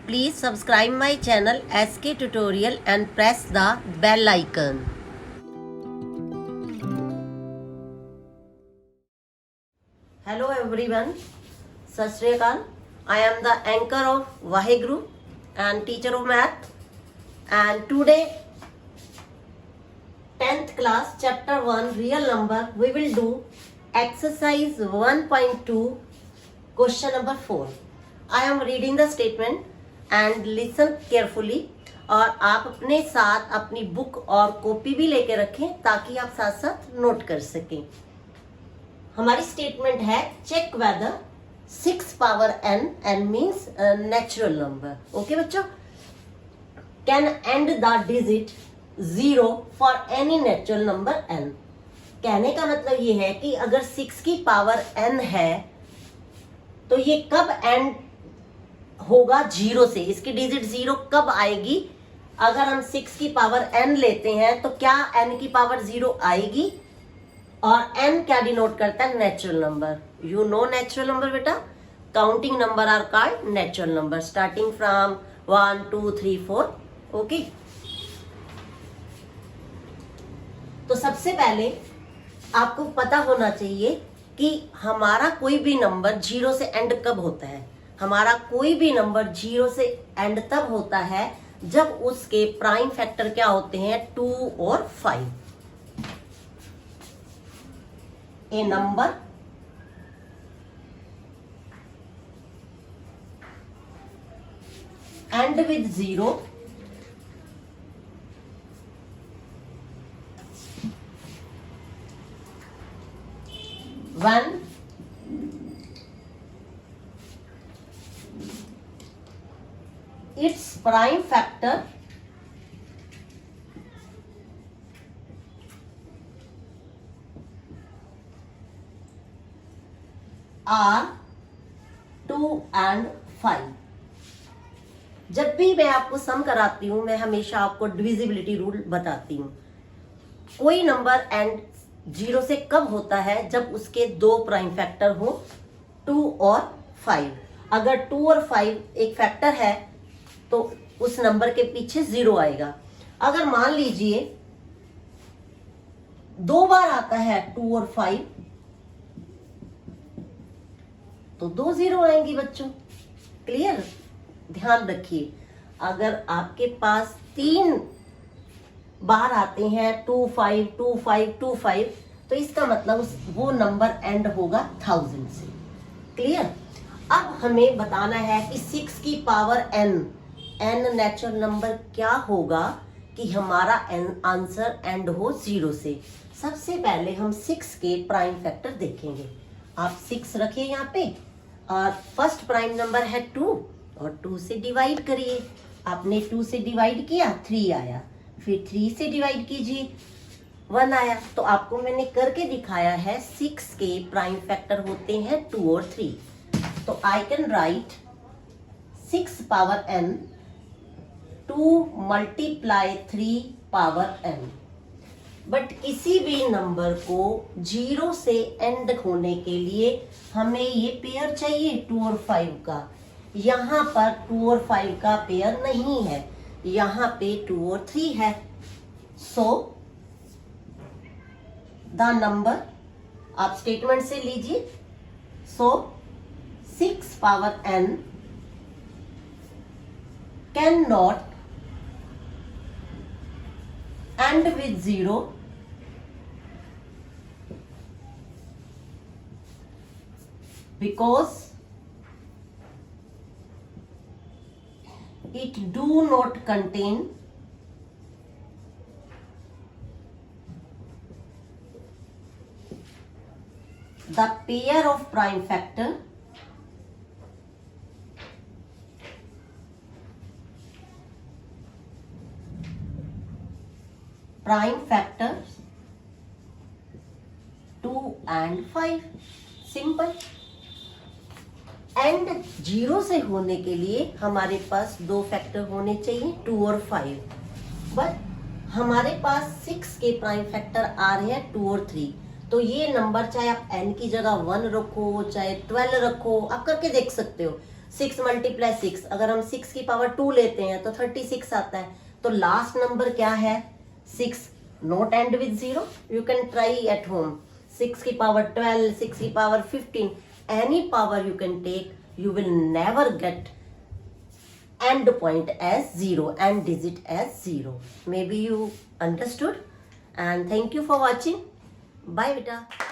Please subscribe my channel SK Tutorial and press the bell icon. Hello everyone. Sat Shri Akal. I am the anchor of Vaheguru and teacher of math. And today 10th class chapter 1 real number we will do exercise 1.2 question number 4. I am reading the statement and listen carefully. और आप अपने साथ अपनी book और copy भी लेके रखें ताकि आप साथ साथ नोट कर सकें. हमारी स्टेटमेंट है check whether 6 power n means natural number. Okay बच्चों, can end the digit 0 for any natural number n. कहने का मतलब ये है कि अगर 6 की पावर n है तो ये कब एंड होगा 0 से. इसकी डिजिट 0 कब आएगी? अगर हम 6 की पावर n लेते हैं तो क्या n की पावर 0 आएगी? और n क्या डिनोट करता है? Natural number. You know natural number बेटा. Counting number are called natural number starting from 1 2 3 4. Okay, तो सबसे पहले आपको पता होना चाहिए कि हमारा कोई भी नंबर 0 से एंड कब होता है. हमारा कोई भी नंबर 0 से एंड तब होता है जब उसके प्राइम फैक्टर क्या होते हैं? 2 और 5. A number end with 0 when its prime factor are 2 and 5. जब भी मैं आपको सम कराती हूं मैं हमेशा आपको डिविजिबिलिटी रूल बताती हूं. कोई नंबर एंड 0 से कब होता है? जब उसके दो प्राइम फैक्टर हो 2 और 5. अगर 2 और 5 एक फैक्टर है तो उस नंबर के पीछे 0 आएगा. अगर मान लीजिए दो बार आता है 2 और 5 तो 2 0 आएंगी बच्चों. क्लियर? ध्यान रखिए, अगर आपके पास 3 बार आते हैं 2 5 2 5 2 5 तो इसका मतलब वो नंबर एंड होगा 1000 से. क्लियर? अब हमें बताना है कि 6 की पावर n नेचुरल नंबर क्या होगा कि हमारा आंसर एंड हो 0 से. सबसे पहले हम 6 के प्राइम फैक्टर देखेंगे. आप 6 रखिए यहाँ पे और फर्स्ट प्राइम नंबर है 2 और 2 से डिवाइड करिए. आपने 2 से डिवाइड किया 3 आया, फिर 3 से डिवाइड कीजिए 1 आया. तो आपको मैंने करके दिखाया है 6 के प्राइम फैक्टर होते हैं 2 और 3. तो I can write 6 power n 2 multiply 3 power n. But किसी भी नंबर को 0 से एंड होने के लिए हमें ये पेयर चाहिए 2 और 5 का. यहाँ पर 2 और 5 का पेयर नहीं है, यहाँ पे 2 और 3 है. सो द नंबर आप स्टेटमेंट से लीजिए. सो 6 power n can not end with 0 because it do not contain the pair of prime factor factors 2 and 5. Simple. And 0 से होने के लिए हमारे पास दो फैक्टर होने चाहिए 2 और 5. बट हमारे पास 6 के प्राइम फैक्टर आ रहे हैं 2 और 3. तो ये नंबर चाहे आप n की जगह 1 रखो चाहे 12 रखो, आप करके देख सकते हो. 6 मल्टीप्लाई 6, अगर हम 6 की पावर 2 लेते हैं तो 36 आता है। तो लास्ट नंबर क्या है? 6, not end with 0। You can try at home. 6 की पावर 12, 6 की power 15, any power you can take, you will never get end point as 0, end digit as 0. Maybe you understood, and thank you for watching. Bye beta.